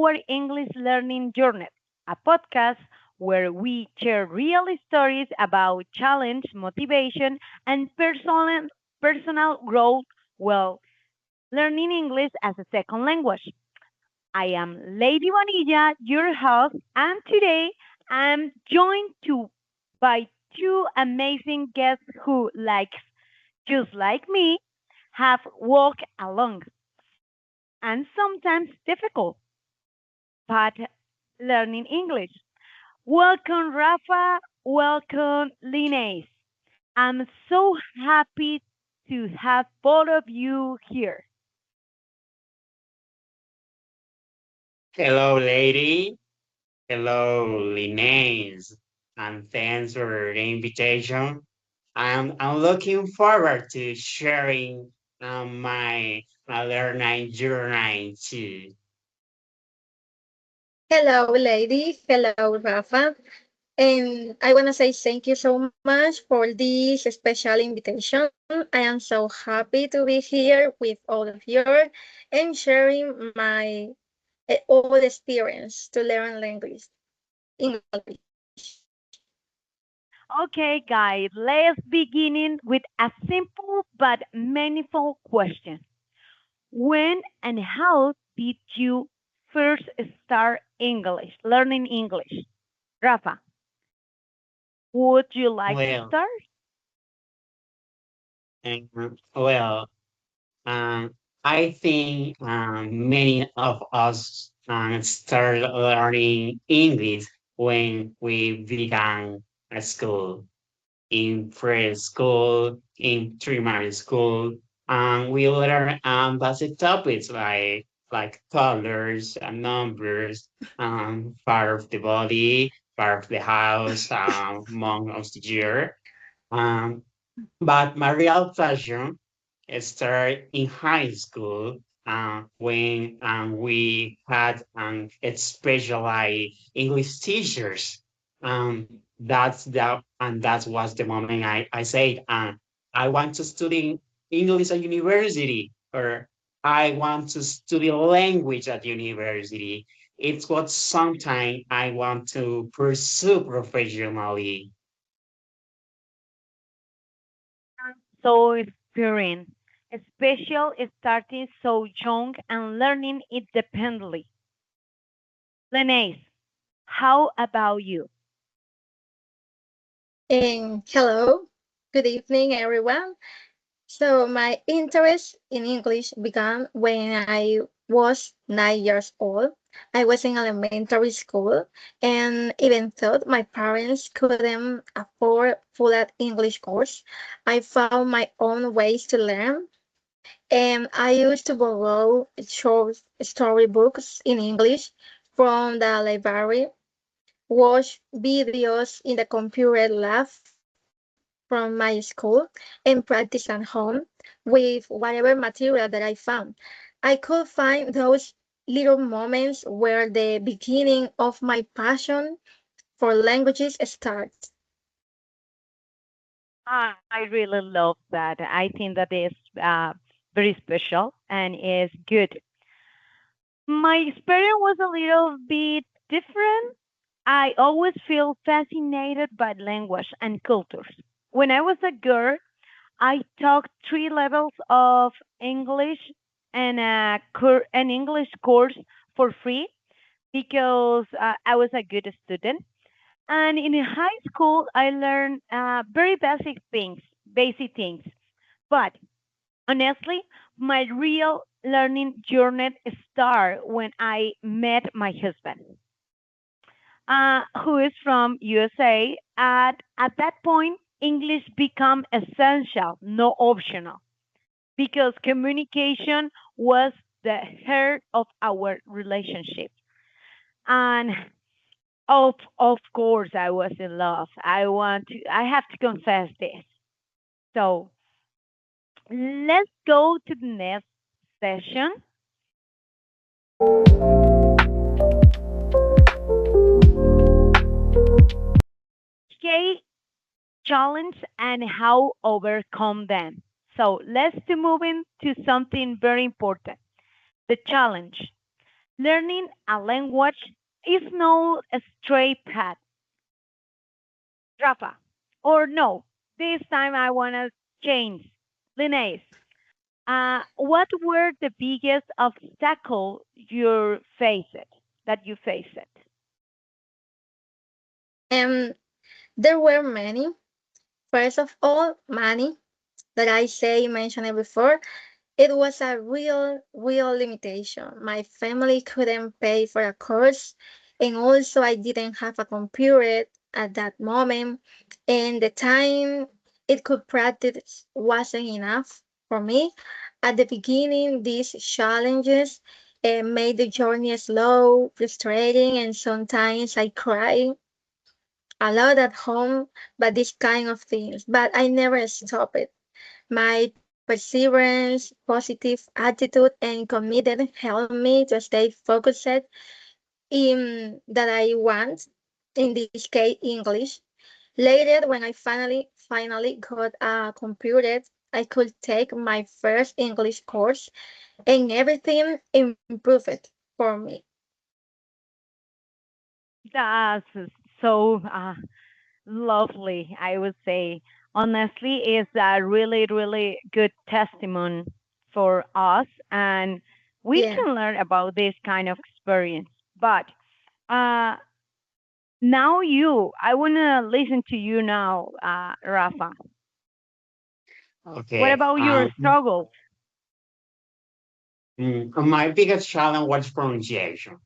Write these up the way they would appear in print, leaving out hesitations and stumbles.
our English learning journey, a podcast where we share real stories about challenge, motivation, and personal growth while learning English as a second language. I am Lady Vanilla, your host, and today I'm joined by two amazing guests who, just like me, have walked along and sometimes difficult but learning English. Welcome, Rafa. Welcome, Linnaeus. I'm so happy to have both of you here. Hello, lady. Hello, Linnaeus. And thanks for the invitation. I'm looking forward to sharing my learning journey too. Hello, lady. Hello, Rafa. And I want to say thank you so much for this special invitation. I am so happy to be here with all of you and sharing my all experience to learn language, English. Okay, guys, let's begin with a simple but meaningful question. When and how did you first start learning English? Rafa, would you like to Well, start? well, I think many of us started learning English when we began at school. In preschool, in primary school, we learn basic topics like colors and numbers, part of the body, part of the house, month of the year. Um, but my real passion started in high school when we had especially English teachers. That was the moment I said, I want to study English at university, or I want to study language at university. It's what sometime I want to pursue professionally. So experienced, special starting so young and learning independently. Lenise, how about you? And hello, good evening, everyone. So my interest in English began when I was 9 years old. I was in elementary school, and even though my parents couldn't afford full English course, I found my own ways to learn. And I used to borrow short storybooks in English from the library, watch videos in the computer lab from my school, and practice at home with whatever material that I found. I could find those little moments where the beginning of my passion for languages starts. I really love that. I think that is very special and is good. My experience was a little bit different. I always feel fascinated by language and cultures. When I was a girl, I took three levels of English and an English course for free because I was a good student. And in high school, I learned very basic things. But honestly, my real learning journey started when I met my husband, who is from USA. At that point, English became essential, no optional, because communication was the heart of our relationship. And of course, I was in love. I have to confess this. So let's go to the next session. Okay, challenge and how overcome them. So let's to move into something very important. The challenge. Learning a language is no straight path, Rafa. Or no, this time I want to change. Linnaeus, what were the biggest obstacle that you faced? And there were many. First of all, money that I say mentioned it before. It was a real limitation. My family couldn't pay for a course, and also I didn't have a computer at that moment, and the time it could practice wasn't enough for me. At the beginning, these challenges made the journey slow, frustrating, and sometimes I cried a lot at home, but this kind of things. But I never stopped it. My perseverance, positive attitude, and committed helped me to stay focused in that I want, in this case, English. Later, when I finally got a computer, I could take my first English course, and everything improved for me. That's so lovely, I would say. Honestly, it's a really good testimony for us, and we Yeah. can learn about this kind of experience. But uh, now I want to listen to you now, Rafa. What Okay. about your struggles? My biggest challenge was pronunciation.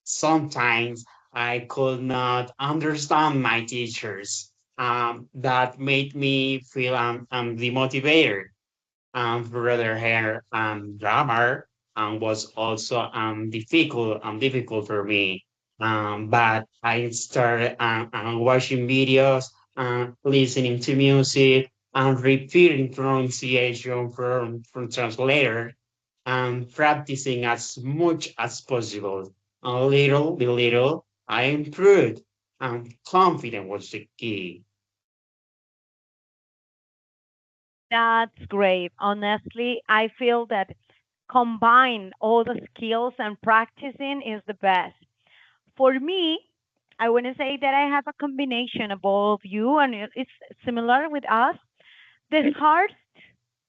Sometimes I could not understand my teachers. That made me feel demotivated. For other hand, grammar was also difficult for me. But I started watching videos, listening to music, and repeating pronunciation from translator, and practicing as much as possible. And little by little, I improved, and confidence was the key. That's great. Honestly, I feel that combine all the skills and practicing is the best. For me, I want to say that I have a combination of all of you, and it's similar with us. The hard,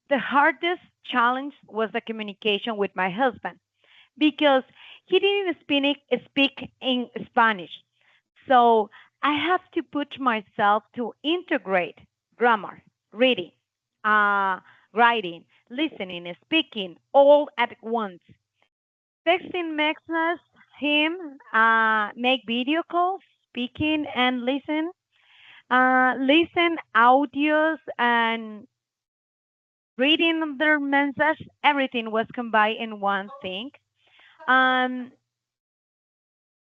the hardest challenge was the communication with my husband because he didn't speak in Spanish. So I have to put myself to integrate grammar, reading, uh, writing, listening, speaking all at once. Texting makes us him make video calls, speaking and listen audios and reading their message. Everything was combined in one thing. Um,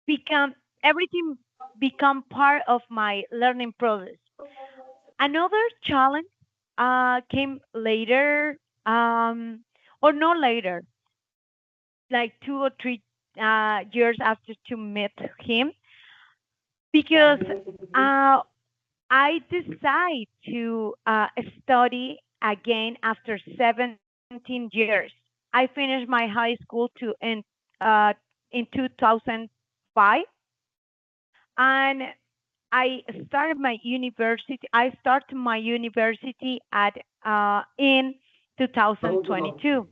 become everything become part of my learning process. Another challenge came later, or no later, like 2 or 3 years after to meet him, because uh, I decided to study again after 17 years. I finished my high school uh, in 2005, and I started my university. I started my university at in 2022.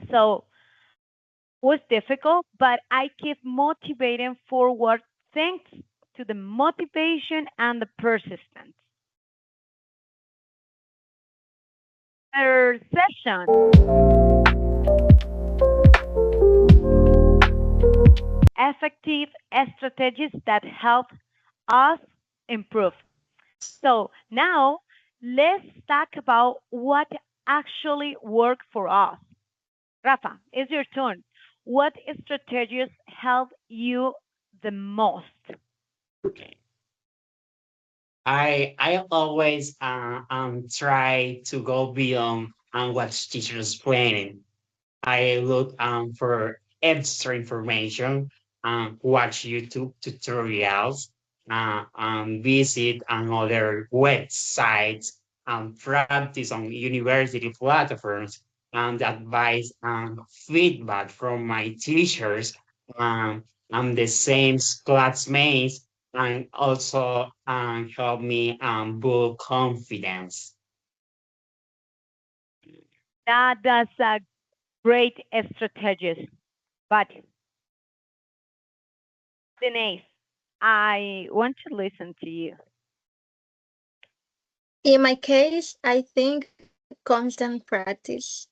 So was difficult, but I keep motivating forward thanks to the motivation and the persistence. Third session, effective strategies that help us improve. So now let's talk about what actually worked for us. Rafa, it's your turn. What strategies help you the most? I always try to go beyond what teachers planning. I look for extra information, watch YouTube tutorials, visit another websites, practice on university platforms, and advice and feedback from my teachers. um, and the same classmates, and also help me build confidence. That's a great strategy. But Denise, I want to listen to you. In my case, I think constant practice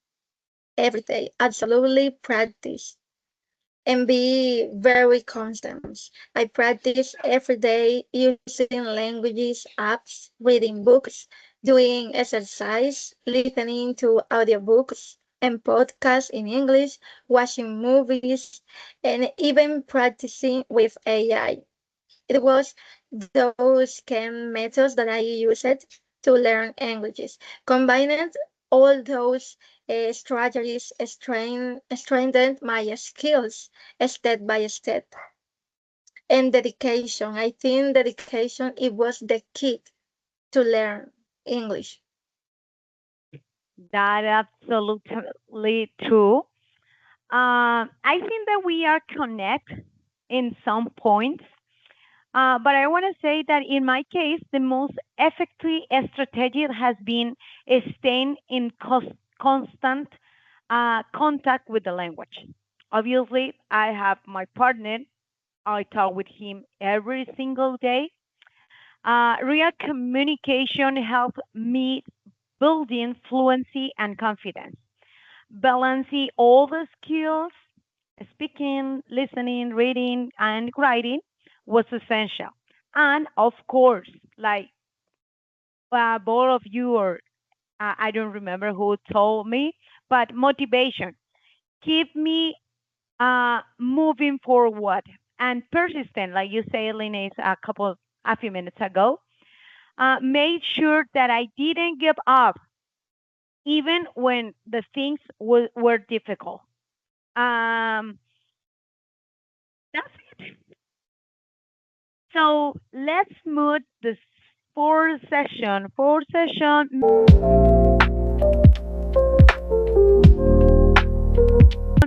every day, absolutely practice, and be very constant. I practice every day using languages, apps, reading books, doing exercise, listening to audiobooks and podcasts in English, watching movies, and even practicing with AI. It was those can methods that I used to learn languages. Combined all those strategies strengthened my skills step by step. And dedication. I think dedication it was the key to learn English. That absolutely true. I think that we are connect in some points, but I want to say that in my case, the most effective strategy has been staying in constant contact with the language. Obviously, I have my partner. I talk with him every single day. Real communication helps me building fluency and confidence. Balancing all the skills, speaking, listening, reading, and writing was essential. And of course, like both of you, or I don't remember who told me, but motivation keep me moving forward and persistent, like you say, Linus, a few minutes ago. Made sure that I didn't give up even when the things were difficult. Um, that's it. So let's move this fourth session,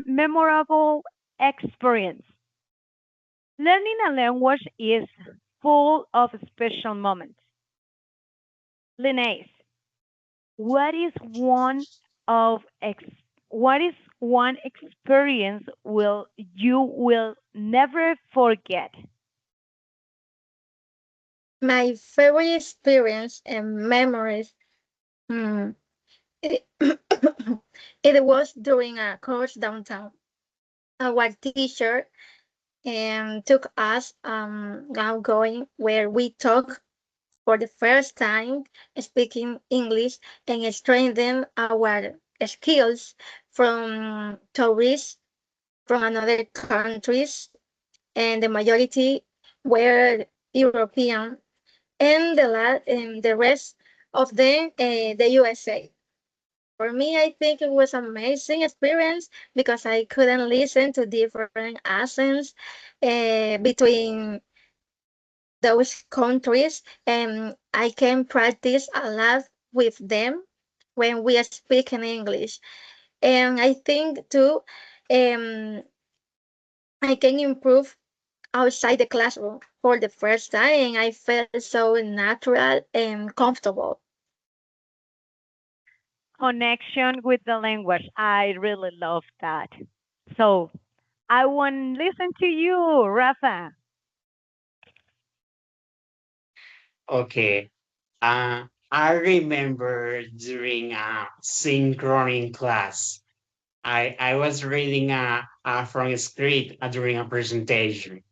memorable experience. Learning a language is full of special moments. Linnaeus, what is of ex- what is one experience will you will never forget? My favorite experience and memories. hmm, it, it was during a course downtown. Our teacher took us outgoing where we talk for the first time speaking English and strengthen our skills from tourists from another countries, and the majority were European, and the rest of them the USA. For me, I think it was amazing experience because I couldn't listen to different accents between those countries, and I can practice a lot with them when we speak in English. And I think too, um, I can improve outside the classroom for the first time, and I felt so natural and comfortable. Connection with the language. I really love that. So I want to listen to you, Rafa. Okay. I remember during a synchroning class, I was reading from a script during a presentation,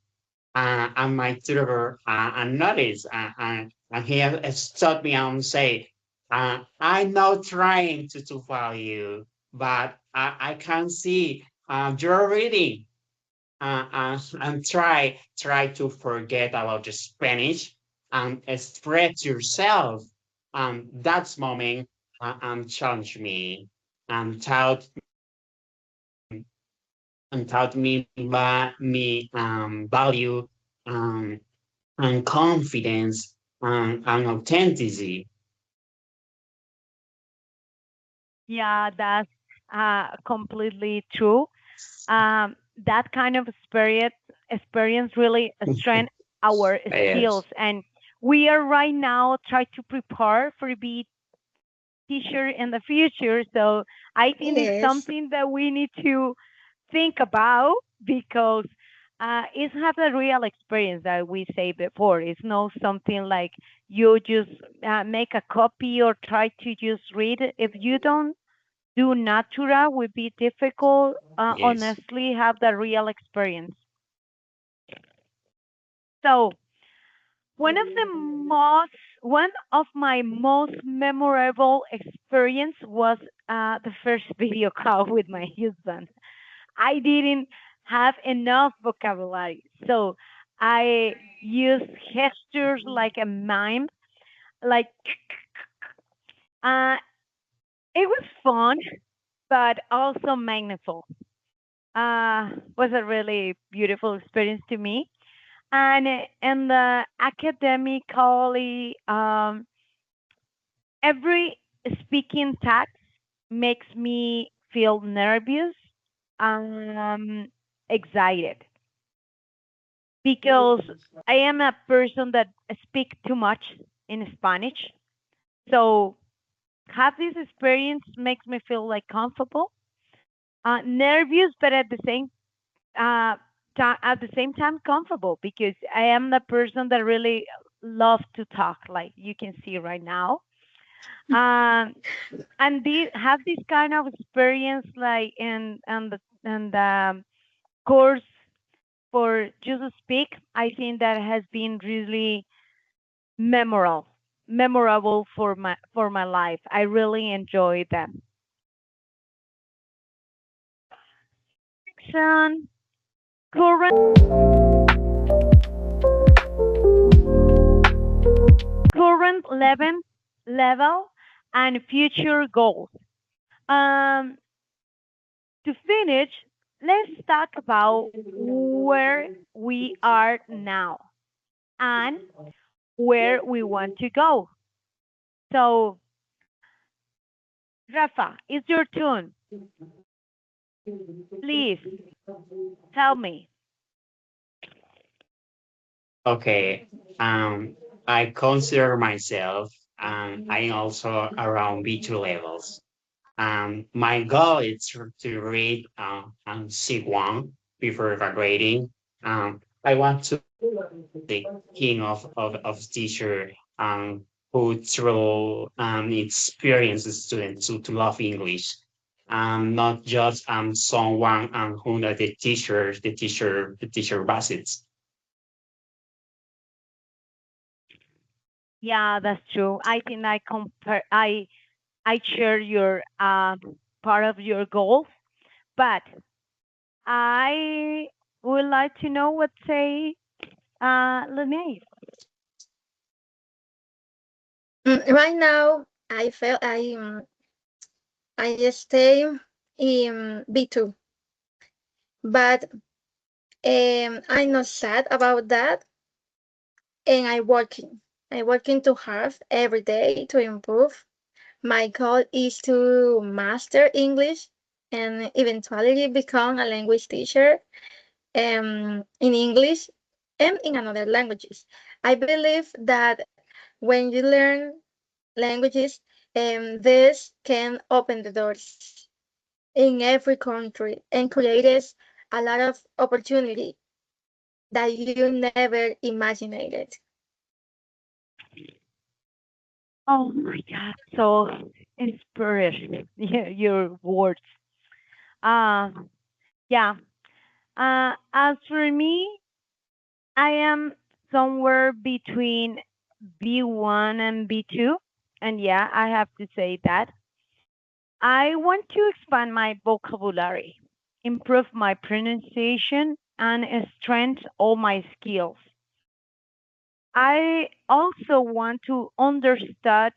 and my tutor noticed, and he stopped me and say, "I'm not trying to follow you, but I can see you're reading, and try to forget about the Spanish and express yourself." That moment challenged me and taught me me value um, and confidence and authenticity. Yeah, that's completely true. that kind of experience really strengthen our skills, Yes, and we are right now trying to prepare for be teacher in the future. So I think it's Yes. something that we need to think about because it's have a real experience that we say before. It's not something like you just make a copy or try to just read it. If you don't do natural, would be difficult. yes. Honestly, have the real experience. So one of my most memorable experience was the first video call with my husband. I didn't have enough vocabulary, so I used gestures like a mime. Like uh, it was fun, but also meaningful. Was a really beautiful experience to me. And in the academically, every speaking task makes me feel nervous, um, excited because I am a person that speak too much in Spanish. So have this experience makes me feel like comfortable, nervous, but uh, at the same time comfortable because I am the person that really loves to talk, like you can see right now. Um, and have this kind of experience like in the course for just to speak. I think that has been really memorable for my life. I really enjoy them. Action, current level and future goals. Um, to finish, let's talk about where we are now and where we want to go. So, Rafa, it's your turn. Please tell me. Okay. Um, I consider myself, I'm also around B2 levels. My goal is to read C1 before graduating. I want to the king of teacher who through experience the students to love English. Not just someone who the teacher visits. Yeah, that's true. I think I share your part of your goals, but I would like to know what say Lene. Right now, I feel I stay in B2, but I'm not sad about that, and I'm working too hard every day to improve. My goal is to master English and eventually become a language teacher in English and in another languages. I believe that when you learn languages, this can open the doors in every country and creates a lot of opportunity that you never imagined it. Oh my God, so inspiration. Yeah, your words. Uh, yeah. As for me, I am somewhere between B1 and B2. And yeah, I have to say that. I want to expand my vocabulary, improve my pronunciation, and strengthen all my skills. I also want to understand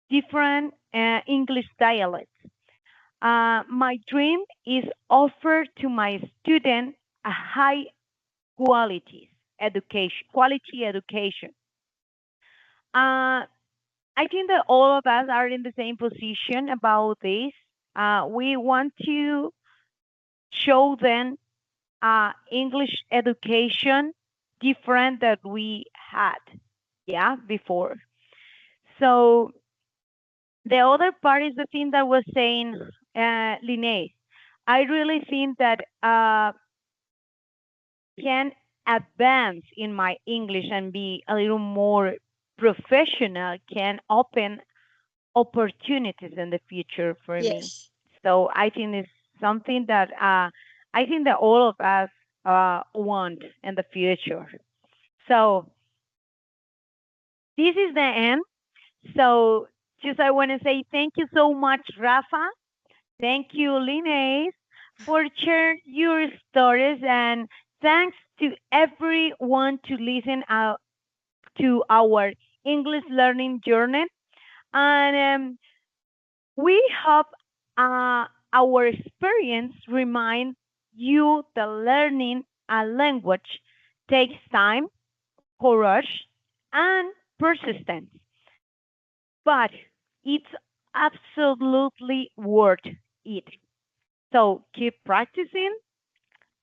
different English dialects. My dream is offer to my student a high quality education. Uh, I think that all of us are in the same position about this. We want to show them English education different that we had, yeah, before. So the other part is the thing that was saying Linnaeus. I really think that can advance in my English and be a little more professional can open opportunities in the future for me. Yes. So I think it's something that I think that all of us want in the future. So this is the end. So just I want to say thank you so much, Rafa. Thank you, Linnaeus, for sharing your stories, and thanks to everyone to listen to our English learning journey. And we hope our experience remind you that learning a language takes time, courage, and persistence, but it's absolutely worth it. So keep practicing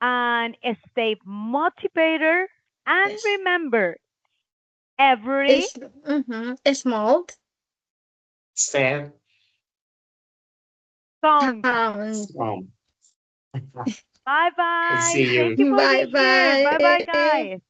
and stay motivated. And Yes. remember, every It's small Step. count. count. Um, Bye bye. see Thank you. you for Bye being here. Bye bye, bye. guys.